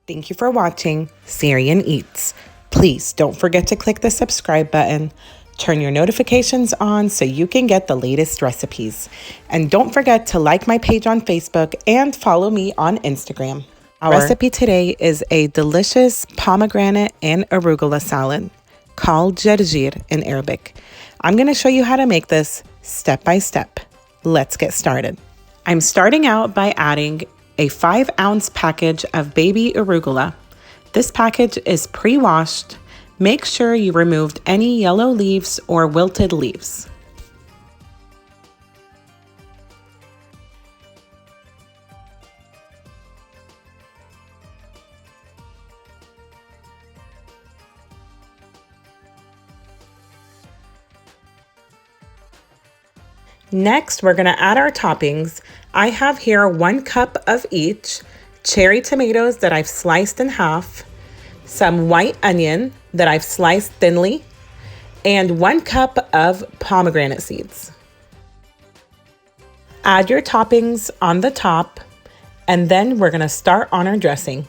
Thank you for watching Syrian Eats. Please don't forget to click the subscribe button. Turn your notifications on so you can get the latest recipes. And don't forget to like my page on Facebook and follow me on Instagram. Our recipe today is a delicious pomegranate and arugula salad called Gergir in Arabic. I'm going to show you how to make this step by step. Let's get started. I'm starting out by adding a 5-ounce package of baby arugula. This package is pre-washed. Make sure you removed any yellow leaves or wilted leaves. Next, we're going to add our toppings. I have here 1 cup of each, cherry tomatoes that I've sliced in half, some white onion that I've sliced thinly, and 1 cup of pomegranate seeds. Add your toppings on the top, and then we're going to start on our dressing.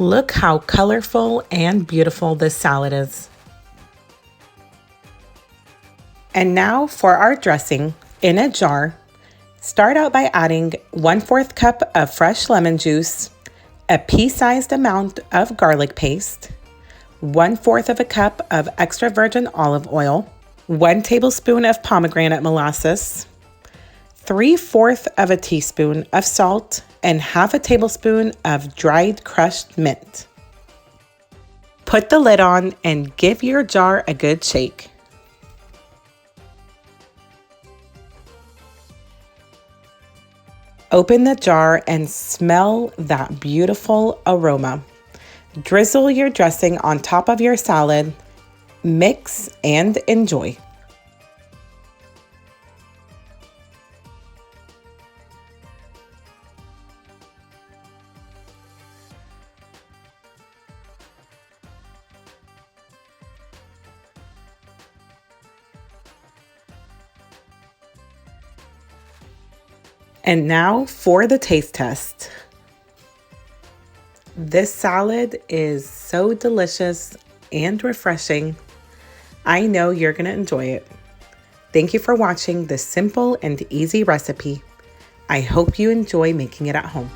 Look how colorful and beautiful this salad is. And now for our dressing. In a jar, start out by adding 1/4 cup of fresh lemon juice, a pea-sized amount of garlic paste, 1/4 of a cup of extra virgin olive oil, 1 tablespoon of pomegranate molasses, 3/4 of a teaspoon of salt, and 1/2 tablespoon of dried crushed mint. Put the lid on and give your jar a good shake. Open the jar and smell that beautiful aroma. Drizzle your dressing on top of your salad, mix and enjoy. And now for the taste test. This salad is so delicious and refreshing. I know you're going to enjoy it. Thank you for watching this simple and easy recipe. I hope you enjoy making it at home.